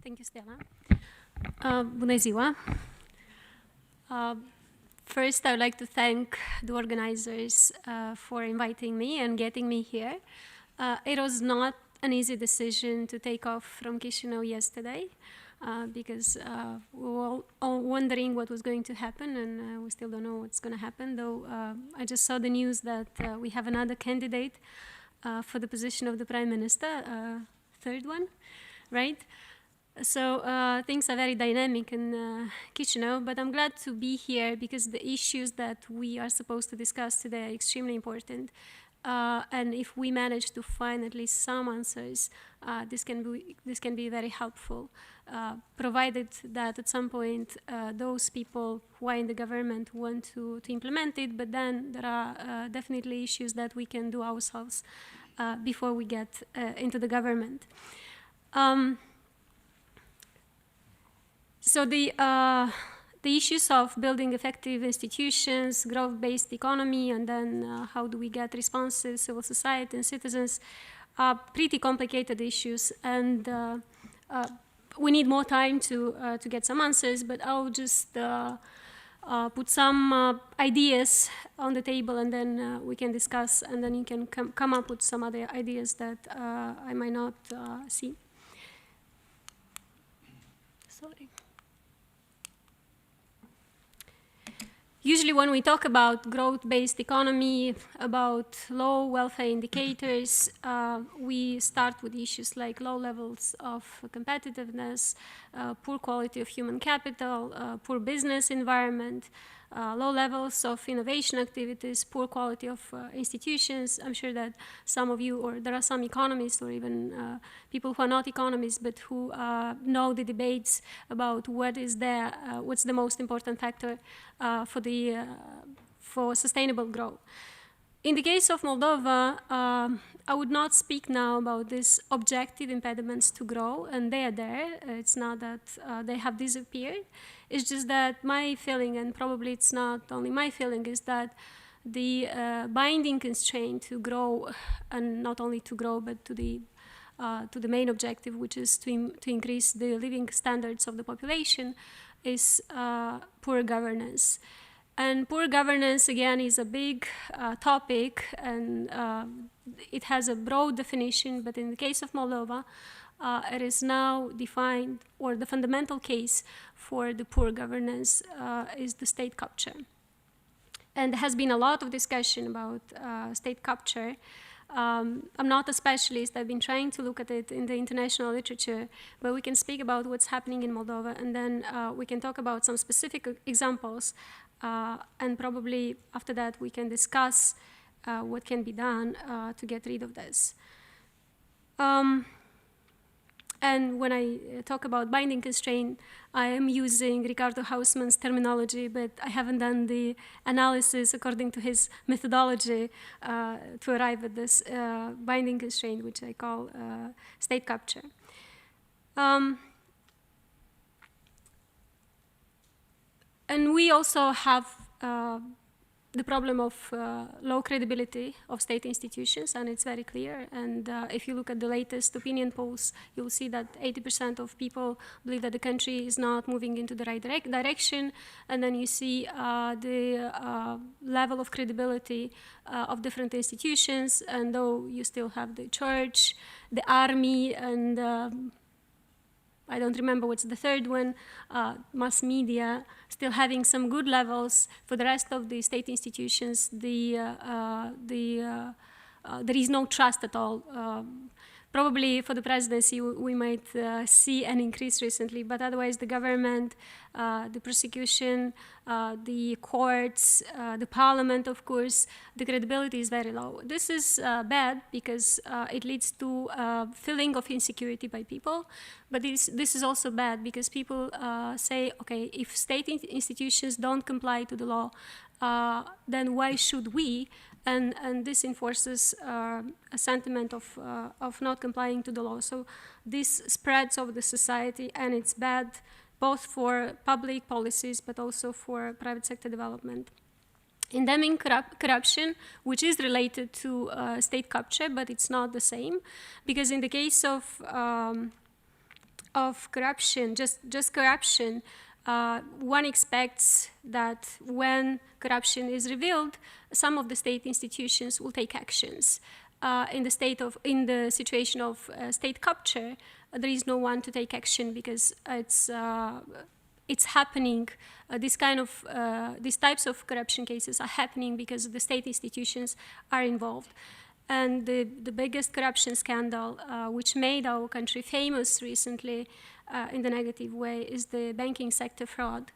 Thank you, Stella. Bună ziua. First, I would like to thank the organizers for inviting me and getting me here. It was not an easy decision to take off from Chisinau yesterday because we were all wondering what was going to happen, and we still don't know what's going to happen, though I just saw the news that we have another candidate for the position of the Prime Minister, third one, right? So things are very dynamic in Chisinau, but I'm glad to be here because the issues that we are supposed to discuss today are extremely important. And if we manage to find at least some answers, this can be very helpful, provided that at some point those people who are in the government want to implement it, but then there are definitely issues that we can do ourselves before we get into the government. So the issues of building effective institutions, growth-based economy, and then how do we get responsive civil society and citizens are pretty complicated issues, and we need more time to get some answers, but I'll just put some ideas on the table, and then we can discuss, and then you can come up with some other ideas that I might not see. Sorry. Usually when we talk about growth-based economy, about low welfare indicators, we start with issues like low levels of competitiveness, poor quality of human capital, poor business environment, low levels of innovation activities, poor quality of institutions. I'm sure that some of you, or there are some economists or even people who are not economists, but who know the debates about what's the most important factor for sustainable growth. In the case of Moldova, I would not speak now about these objective impediments to grow, and they are there. It's not that they have disappeared. It's just that my feeling, and probably it's not only my feeling, is that the binding constraint to grow, and not only to grow, but to the main objective, which is to increase the living standards of the population, is poor governance. And poor governance, again, is a big topic, and it has a broad definition, but in the case of Moldova, it is now defined, or the fundamental case for the poor governance is the state capture. And there has been a lot of discussion about state capture. I'm not a specialist. I've been trying to look at it in the international literature, but we can speak about what's happening in Moldova, and then we can talk about some specific examples, and probably after that we can discuss what can be done to get rid of this. And when I talk about binding constraint, I am using Ricardo Hausmann's terminology, but I haven't done the analysis according to his methodology to arrive at this binding constraint, which I call state capture. And we also have the problem of low credibility of state institutions, and it's very clear. And if you look at the latest opinion polls, you'll see that 80% of people believe that the country is not moving into the right direction. And then you see the level of credibility of different institutions, and though you still have the church, the army, and I don't remember what's the third one, mass media, still having some good levels. For the rest of the state institutions, there is no trust at all. Probably for the presidency, we might see an increase recently, but otherwise the government, the prosecution, the courts, the parliament, of course, the credibility is very low. This is bad because it leads to feeling of insecurity by people, but this is also bad because people say, okay, if state institutions don't comply to the law, then why should we? And this enforces a sentiment of not complying to the law. So this spreads over the society, and it's bad both for public policies but also for private sector development. Endemic corruption, which is related to state capture, but it's not the same, because in the case of of corruption, just corruption, one expects that when corruption is revealed, some of the state institutions will take actions. In the situation of state capture, there is no one to take action because it's happening. These types of corruption cases are happening because the state institutions are involved. And the biggest corruption scandal, which made our country famous recently in the negative way, is the banking sector fraud.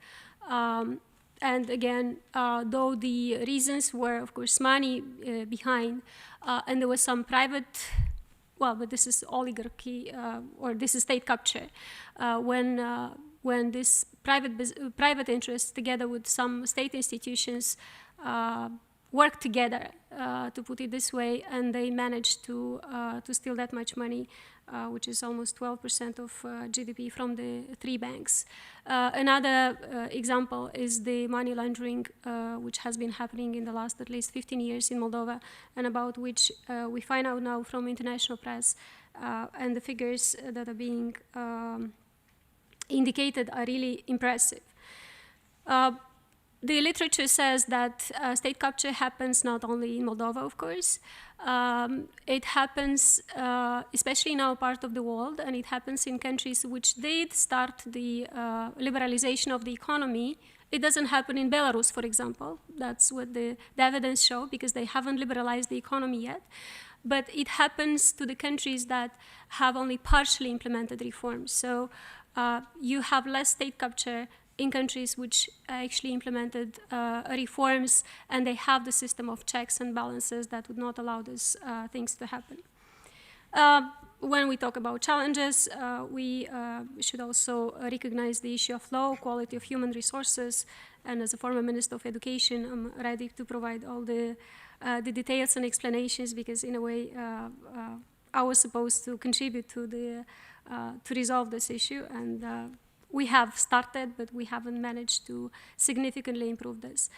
And again, though the reasons were, of course, money behind, and there was some private, well, but this is oligarchy, or this is state capture, when this private interests together with some state institutions work together, to put it this way, and they managed to steal that much money, which is almost 12% of GDP from the three banks. Another example is the money laundering, which has been happening in the last at least 15 years in Moldova, and about which we find out now from international press, and the figures that are being indicated are really impressive. The literature says that state capture happens not only in Moldova, of course. It happens especially in our part of the world, and it happens in countries which did start the liberalization of the economy. It doesn't happen in Belarus, for example. That's what the evidence shows, because they haven't liberalized the economy yet. But it happens to the countries that have only partially implemented reforms. So you have less state capture in countries which actually implemented reforms, and they have the system of checks and balances that would not allow these things to happen. When we talk about challenges, we should also recognize the issue of law, quality of human resources, and as a former Minister of Education, I'm ready to provide all the details and explanations, because in a way I was supposed to contribute to resolve this issue, and we have started, but we haven't managed to significantly improve this.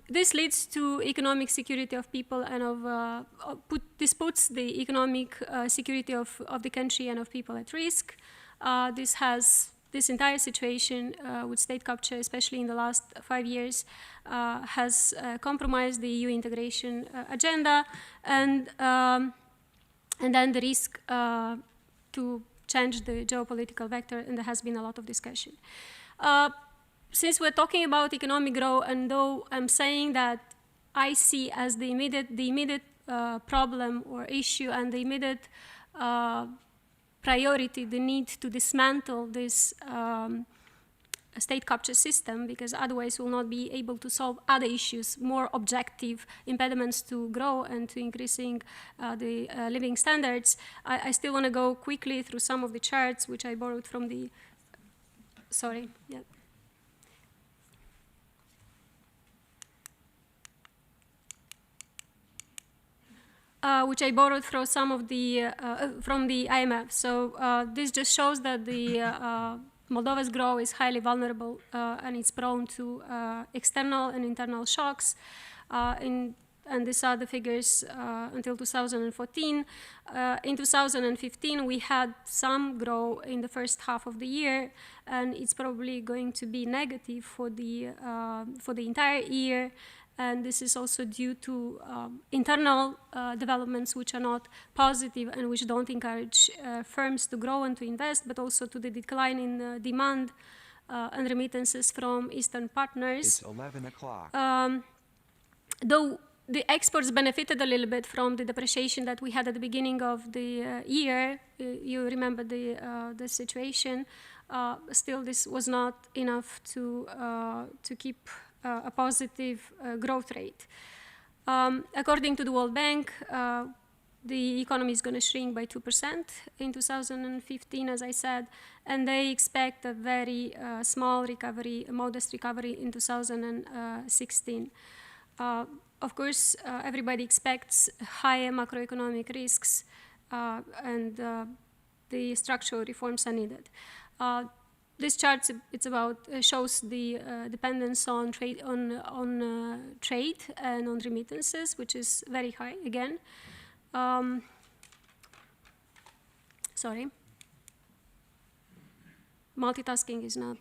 This leads to economic security of people, and this puts the economic security of the country and of people at risk. This entire situation with state capture, especially in the last 5 years, has compromised the EU integration agenda, and then the risk to change the geopolitical vector, and there has been a lot of discussion. Since we're talking about economic growth, and though I'm saying that I see as the immediate problem or issue and the immediate priority the need to dismantle this state capture system, because otherwise we'll not be able to solve other issues, more objective impediments to grow and to increasing the living standards. I still want to go quickly through some of the charts which I borrowed from the, sorry, yeah. Which I borrowed from some of the, from the IMF. So this just shows that the Moldova's growth is highly vulnerable, and it's prone to external and internal shocks. And these are the figures until 2014. In 2015, we had some growth in the first half of the year, and it's probably going to be negative for the entire year. And this is also due to internal developments which are not positive and which don't encourage firms to grow and to invest, but also to the decline in demand and remittances from Eastern partners. It's 11 o'clock. Though the exports benefited a little bit from the depreciation that we had at the beginning of the year, you remember the situation, still this was not enough to keep a positive growth rate. According to the World Bank, the economy is going to shrink by 2% in 2015, as I said, and they expect a very small recovery, a modest recovery in 2016. Of course, everybody expects higher macroeconomic risks, and the structural reforms are needed. This chart shows the dependence on trade trade and on remittances, which is very high again. Sorry. multitasking is not...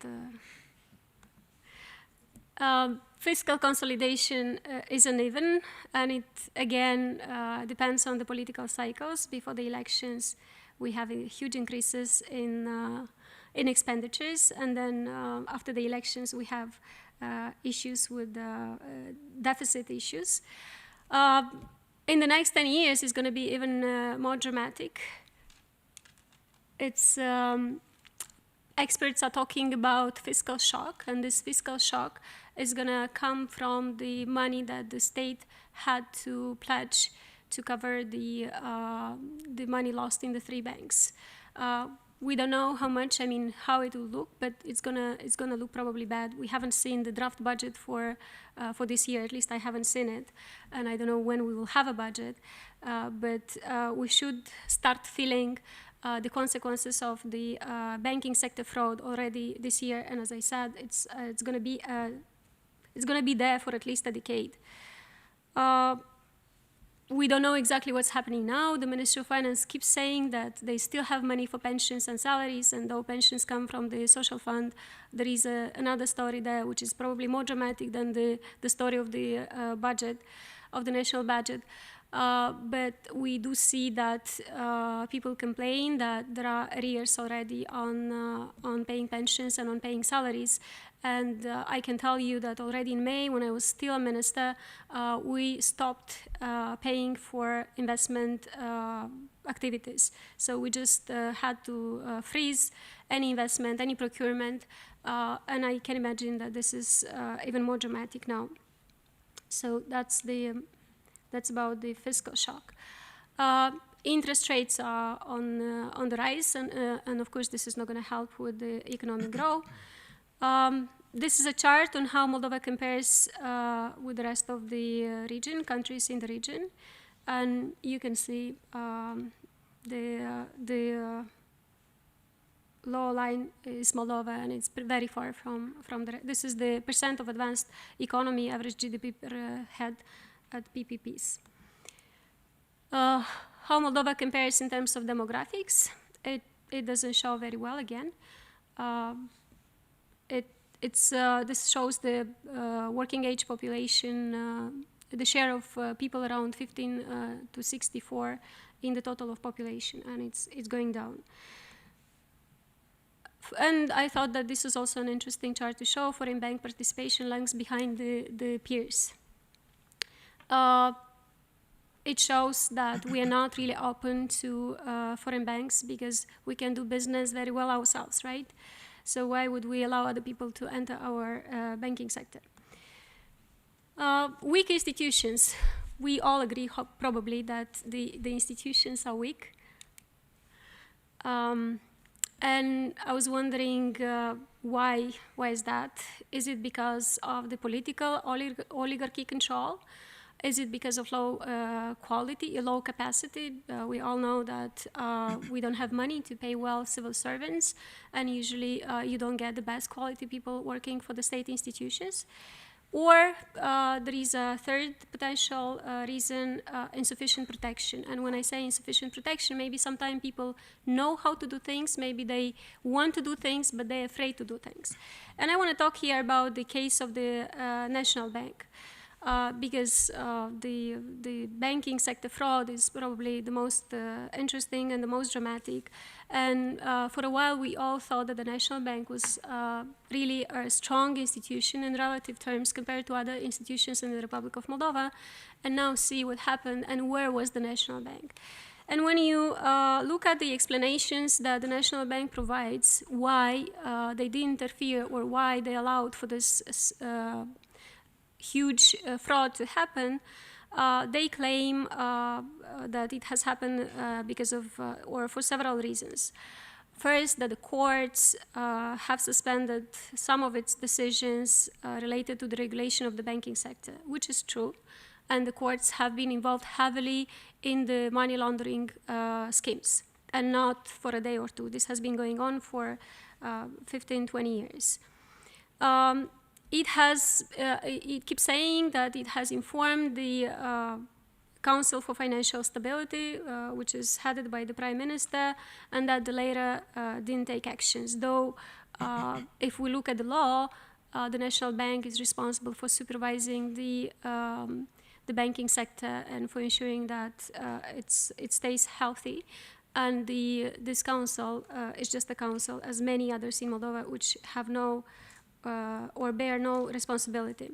Fiscal consolidation is uneven, and it, again, depends on the political cycles. Before the elections, we have huge increases in expenditures, and then after the elections, we have issues with deficit issues. In the next 10 years, it's going to be even more dramatic. It's... experts are talking about fiscal shock, and this fiscal shock is going to come from the money that the state had to pledge to cover the money lost in the 3 banks. We don't know how much, I mean, how it will look, but it's gonna look probably bad. We haven't seen the draft budget for this year. At least I haven't seen it, and I don't know when we will have a budget. But we should start feeling the consequences of the banking sector fraud already this year. And as I said, it's gonna be there for at least a decade. We don't know exactly what's happening now. The Ministry of Finance keeps saying that they still have money for pensions and salaries, and though pensions come from the social fund, there is another story there, which is probably more dramatic than the story of the budget, of the national budget. But we do see that people complain that there are arrears already on paying pensions and on paying salaries. And I can tell you that already in May, when I was still a minister, we stopped paying for investment activities. So we just had to freeze any investment, any procurement, and I can imagine that this is even more dramatic now. So that's about the fiscal shock. Interest rates are on the rise, and of course this is not going to help with the economic growth. This is a chart on how Moldova compares with the rest of the region, countries in the region, and you can see the lower line is Moldova, and it's very far from the. This is the percent of advanced economy, average GDP per head at PPPs. How Moldova compares in terms of demographics, it doesn't show very well again. This shows the working age population, the share of people around 15 to 64 in the total of population, and it's going down. And I thought that this is also an interesting chart to show. Foreign bank participation lags behind the peers. It shows that we are not really open to foreign banks because we can do business very well ourselves, right? So why would we allow other people to enter our banking sector? Weak institutions. We all agree probably that the institutions are weak. And I was wondering why is that? Is it because of the political oligarchy control? Is it because of low quality, low capacity? We all know that we don't have money to pay well civil servants, and usually you don't get the best quality people working for the state institutions. Or there is a third potential reason, insufficient protection. And when I say insufficient protection, maybe sometimes people know how to do things, maybe they want to do things, but they're afraid to do things. And I want to talk here about the case of the National Bank. Because the banking sector fraud is probably the most interesting and the most dramatic. And for a while, we all thought that the National Bank was really a strong institution in relative terms compared to other institutions in the Republic of Moldova. And now see what happened and where was the National Bank. And when you look at the explanations that the National Bank provides, why they didn't interfere or why they allowed for this huge fraud to happen, they claim that it has happened because of, or for several reasons. First, that the courts have suspended some of its decisions related to the regulation of the banking sector, which is true, and the courts have been involved heavily in the money laundering schemes, and not for a day or two. This has been going on for 15, 20 years. It keeps saying that it has informed the Council for Financial Stability, which is headed by the Prime Minister, and that the latter didn't take actions, though if we look at the law, the National Bank is responsible for supervising the banking sector and for ensuring that it stays healthy. And this council is just a council, as many others in Moldova, which have no or bear no responsibility.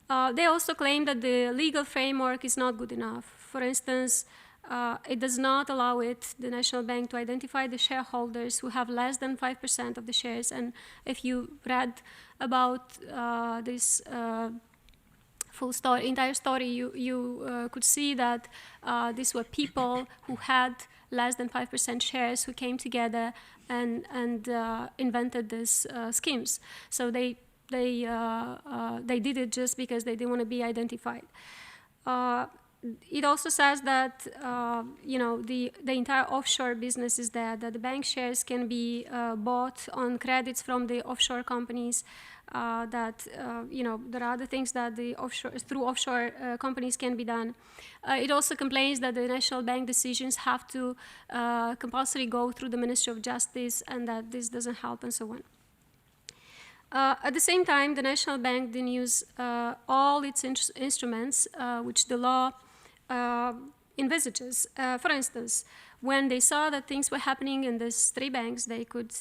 They also claim that the legal framework is not good enough. For instance, it does not allow the National Bank, to identify the shareholders who have less than 5% of the shares. And if you read about this full story, entire story, you could see that these were people who had less than 5% shares who came together and invented these schemes. So they did it just because they didn't want to be identified. It also says that the entire offshore business is there, that the bank shares can be bought on credits from the offshore companies, that there are other things that through offshore companies can be done. It also complains that the National Bank decisions have to compulsorily go through the Ministry of Justice, and that this doesn't help, and so on. At the same time, the National Bank then use all its instruments which the law envisages. For instance, when they saw that things were happening in these three banks, they could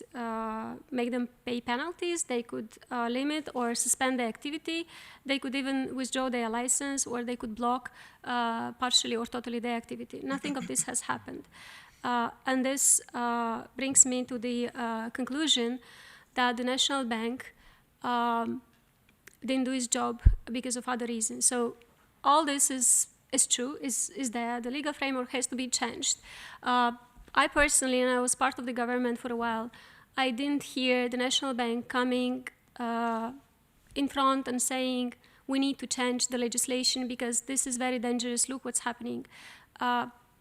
make them pay penalties, they could limit or suspend their activity, they could even withdraw their license, or they could block partially or totally their activity. Nothing of this has happened. And this brings me to the conclusion that the National Bank didn't do its job because of other reasons. So all this is true, is there. The legal framework has to be changed. I personally, and I was part of the government for a while, I didn't hear the National Bank coming in front and saying, we need to change the legislation because this is very dangerous, look what's happening.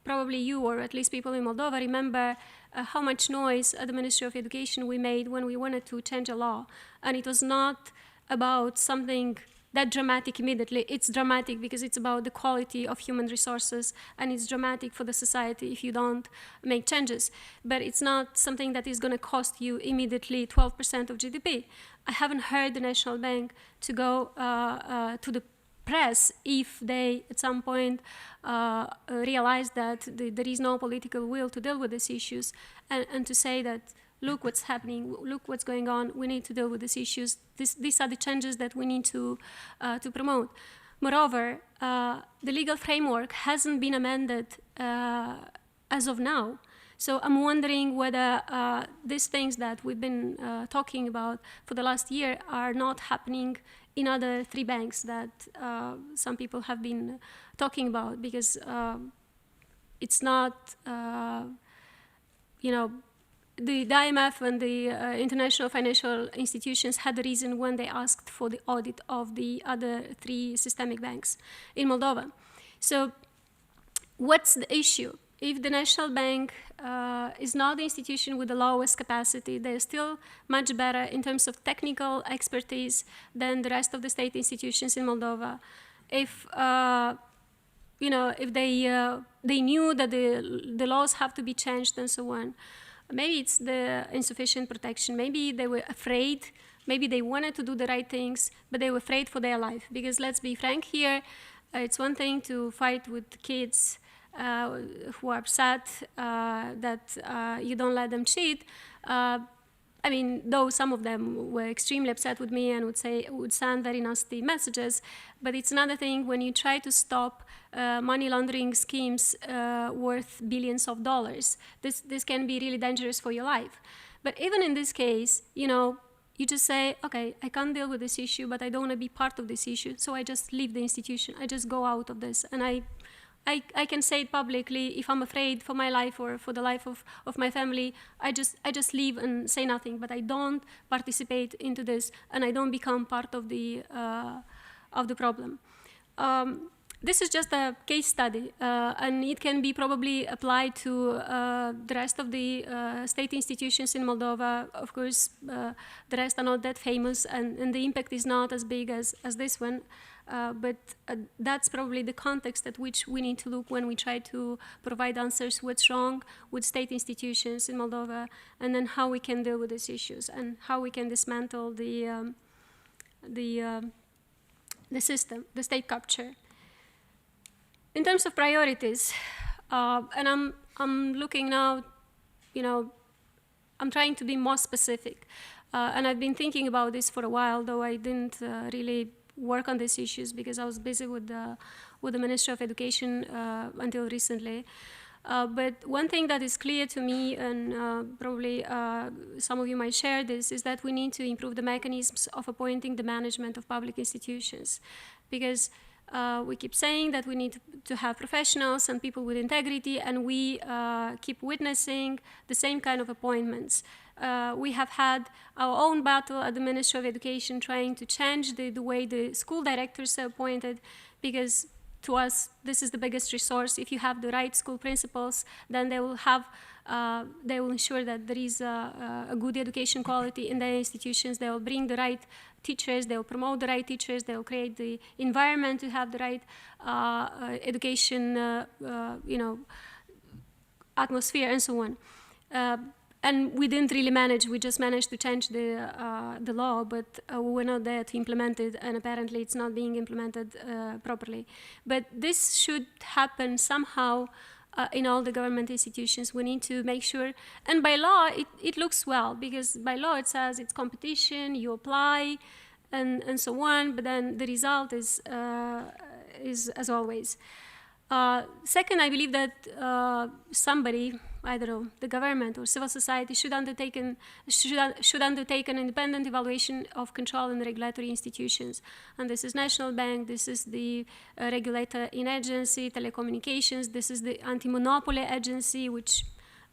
Probably you, or at least people in Moldova, remember how much noise at the Ministry of Education we made when we wanted to change a law. And it was not about something that dramatic immediately. It's dramatic because it's about the quality of human resources, and it's dramatic for the society if you don't make changes. But it's not something that is going to cost you immediately 12% of GDP. I haven't heard the National Bank to go to the press if they at some point realize that there is no political will to deal with these issues, and to say that, look what's happening, look what's going on, we need to deal with these issues. These are the changes that we need to promote. Moreover, the legal framework hasn't been amended as of now. So I'm wondering whether these things that we've been talking about for the last year are not happening in other three banks that some people have been talking about, because it's not, the IMF and the international financial institutions had a reason when they asked for the audit of the other three systemic banks in Moldova. So what's the issue? If the National Bank is not the institution with the lowest capacity, they're still much better in terms of technical expertise than the rest of the state institutions in Moldova. If if they knew that the laws have to be changed and so on, maybe it's the insufficient protection. Maybe they were afraid. Maybe they wanted to do the right things, but they were afraid for their life. Because let's be frank here, it's one thing to fight with kids who are upset that you don't let them cheat. I mean, though some of them were extremely upset with me and would send very nasty messages, but it's another thing when you try to stop money laundering schemes worth billions of dollars. This can be really dangerous for your life. But even in this case, you just say, okay, I can't deal with this issue, but I don't want to be part of this issue, so I just leave the institution. I just go out of this, and I can say it publicly. If I'm afraid for my life or for the life of my family, I just leave and say nothing. But I don't participate into this, and I don't become part of the problem. this is just a case study, and it can be probably applied to the rest of the state institutions in Moldova. Of course, the rest are not that famous, and the impact is not as big as this one. But that's probably the context at which we need to look when we try to provide answers what's wrong with state institutions in Moldova, and then how we can deal with these issues, and how we can dismantle the system, the state capture. In terms of priorities, and I'm looking now, I'm trying to be more specific. And I've been thinking about this for a while, though I didn't really work on these issues because I was busy with the Ministry of Education until recently. But one thing that is clear to me, and probably some of you might share this, is that we need to improve the mechanisms of appointing the management of public institutions. Because we keep saying that we need to have professionals and people with integrity, and we keep witnessing the same kind of appointments. We have had our own battle at the Ministry of Education trying to change the way the school directors are appointed, because to us, this is the biggest resource. If you have the right school principals, then they will ensure that there is a good education quality in their institutions. They will bring the right teachers, they will promote the right teachers, they will create the environment to have the right education, atmosphere, and so on. And we didn't really manage, we just managed to change the law, but we were not there to implement it, and apparently it's not being implemented properly. But this should happen somehow in all the government institutions. We need to make sure, and by law, it looks well, because by law it says it's competition, you apply, and so on, but then the result is as always. Second, I believe that somebody, I don't know, the government or civil society should undertake an independent evaluation of control and regulatory institutions. And this is National Bank, this is the regulator in agency, telecommunications, this is the anti-monopoly agency, which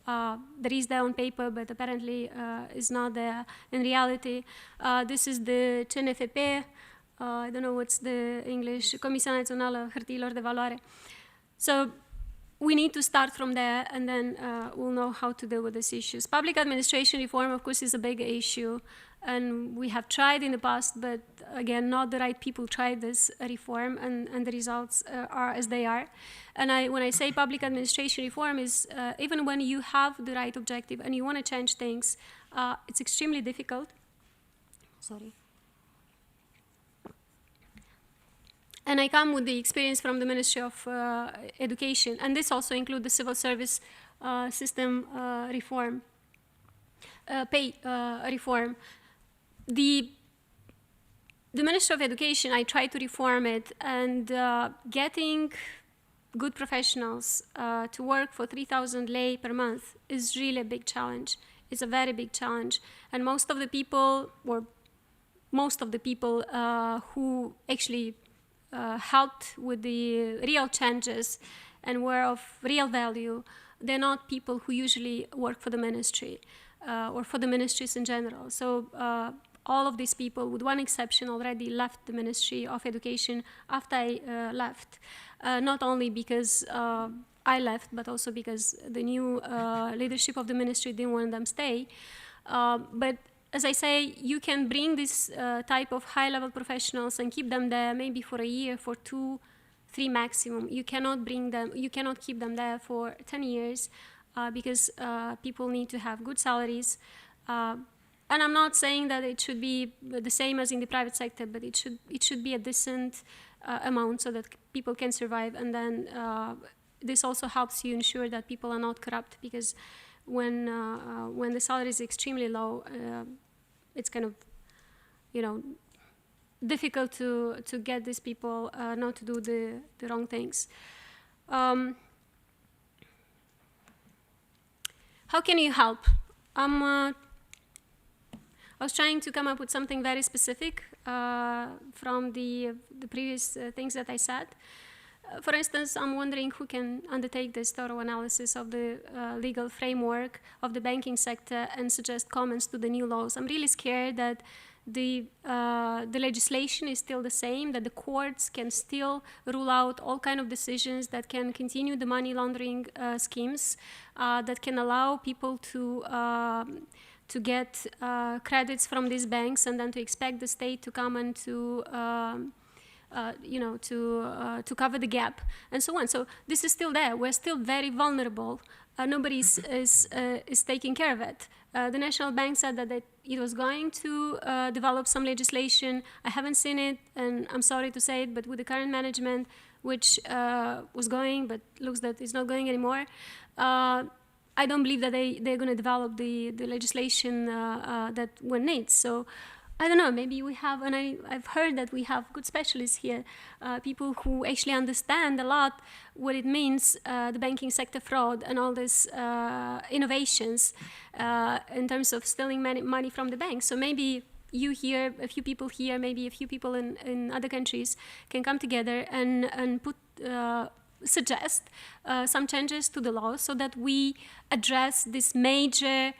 there is there on paper, but apparently is not there in reality. This is the CNFP, I don't know what's the English, Comisia Națională Hârtiilor de Valoare. So we need to start from there, and then we'll know how to deal with these issues. Public administration reform, of course, is a big issue, and we have tried in the past, but again, not the right people tried this reform, and the results are as they are. And when I say public administration reform, is even when you have the right objective and you want to change things, it's extremely difficult. Sorry. And I come with the experience from the Ministry of Education, and this also includes the civil service system reform, pay reform. The Ministry of Education, I tried to reform it, and getting good professionals to work for 3,000 lei per month is really a big challenge. It's a very big challenge, and most of the people who actually helped with the real changes and were of real value, they're not people who usually work for the ministry or for the ministries in general. So all of these people, with one exception, already left the Ministry of Education after I left, not only because I left, but also because the new leadership of the ministry didn't want them to stay. But as I say, you can bring this type of high-level professionals and keep them there maybe for a year, for 2, 3 maximum. You cannot keep them there for 10 years because people need to have good salaries. And I'm not saying that it should be the same as in the private sector, but it should be a decent amount so that people can survive. And then this also helps you ensure that people are not corrupt, because when the salary is extremely low, it's kind of, difficult to get these people not to do the wrong things. How can you help? I was trying to come up with something very specific from the previous things that I said. For instance, I'm wondering who can undertake this thorough analysis of the legal framework of the banking sector and suggest comments to the new laws. I'm really scared that the legislation is still the same, that the courts can still rule out all kind of decisions that can continue the money laundering schemes, that can allow people to get credits from these banks and then to expect the state to come and to cover the gap and so on. So this is still there. We're still very vulnerable. Nobody is taking care of it. The National Bank said that it was going to develop some legislation. I haven't seen it, and I'm sorry to say it, but with the current management, which was going, but looks that it's not going anymore, I don't believe that they're going to develop the legislation that one needs. So I don't know, maybe we have, and I've heard that we have good specialists here, people who actually understand a lot what it means, the banking sector fraud and all these innovations in terms of stealing money from the banks. So maybe you here, a few people here, maybe a few people in other countries can come together and suggest some changes to the law so that we address this major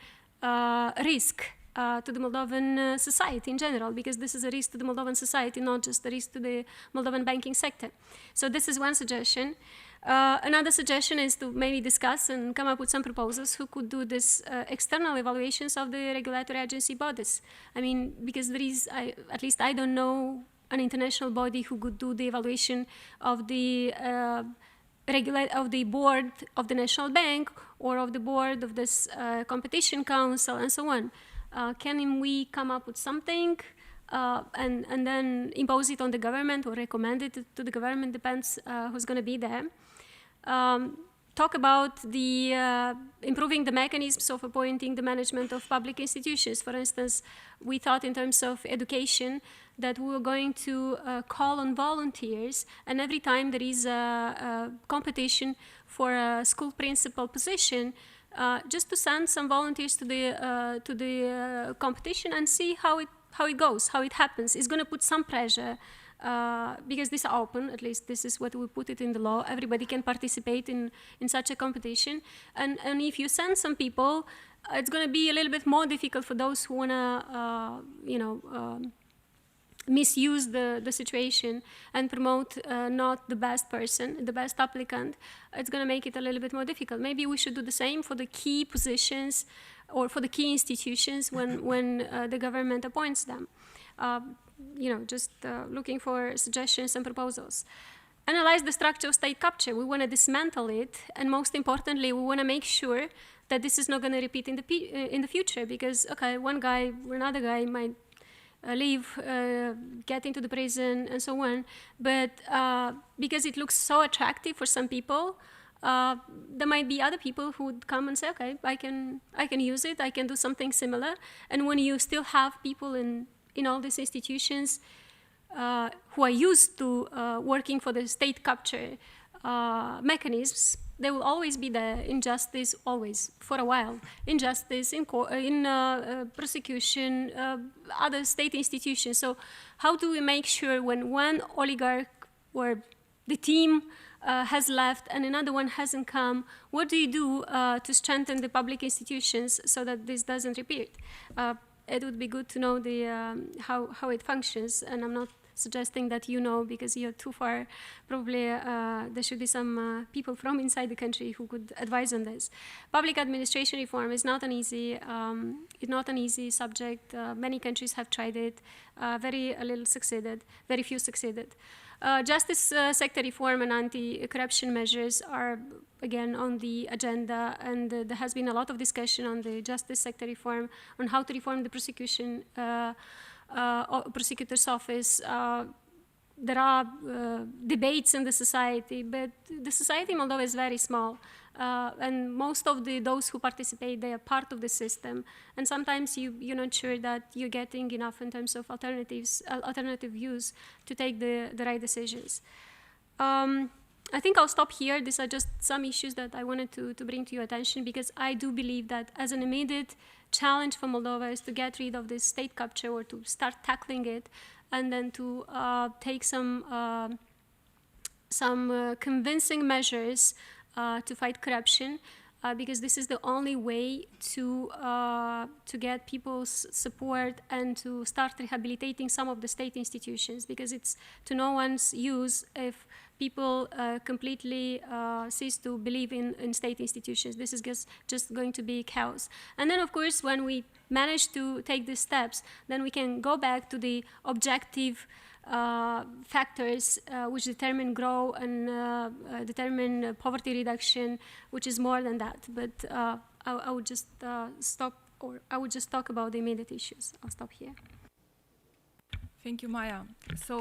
risk to the Moldovan society in general, because this is a risk to the Moldovan society, not just a risk to the Moldovan banking sector. So this is one suggestion. Another suggestion is to maybe discuss and come up with some proposals who could do this external evaluations of the regulatory agency bodies. I mean, because there is, at least I don't know an international body who could do the evaluation of the board of the National Bank or of the board of this competition council and so on. Can we come up with something and then impose it on the government or recommend it to the government, depends who's going to be there. Talk about the improving the mechanisms of appointing the management of public institutions. For instance, we thought in terms of education that we were going to call on volunteers, and every time there is a competition for a school principal position, just to send some volunteers to the competition and see how it goes, how it happens. It's going to put some pressure because this is open. At least this is what we put it in the law. Everybody can participate in such a competition, and if you send some people, it's going to be a little bit more difficult for those who want to misuse the situation and promote not the best person, the best applicant. It's going to make it a little bit more difficult. Maybe we should do the same for the key positions or for the key institutions when the government appoints them. Just looking for suggestions and proposals. Analyze the structure of state capture. We want to dismantle it, and most importantly, we want to make sure that this is not going to repeat in the future, because, okay, one guy or another guy might leave, get into the prison, and so on. But because it looks so attractive for some people, there might be other people who would come and say, okay, I can use it, I can do something similar. And when you still have people in all these institutions who are used to working for the state capture mechanisms, there will always be the injustice, always, for a while. Injustice in prosecution, other state institutions. So how do we make sure when one oligarch or the team has left and another one hasn't come, what do you do to strengthen the public institutions so that this doesn't repeat? It would be good to know how it functions, and I'm not suggesting that you know, because you're too far. Probably there should be some people from inside the country who could advise on this. Public administration reform is not an easy subject. Many countries have tried it. Very few succeeded. Justice sector reform and anti-corruption measures are again on the agenda, and there has been a lot of discussion on the justice sector reform, on how to reform the prosecutor's office. There are debates in the society, but the society in Moldova is very small, and most of those who participate, they are part of the system, and sometimes you're not sure that you're getting enough in terms of alternative views to take the right decisions. I think I'll stop here. These are just some issues that I wanted to bring to your attention, because I do believe that as an immediate challenge for Moldova is to get rid of this state capture, or to start tackling it, and then to take some convincing measures to fight corruption. because this is the only way to get people's support and to start rehabilitating some of the state institutions, because it's to no one's use if people completely cease to believe in state institutions. This is just going to be chaos. And then, of course, when we manage to take these steps, then we can go back to the objective factors which determine growth and determine poverty reduction, which is more than that. But I would just stop, or I would just talk about the immediate issues. I'll stop here. Thank you, Maia. So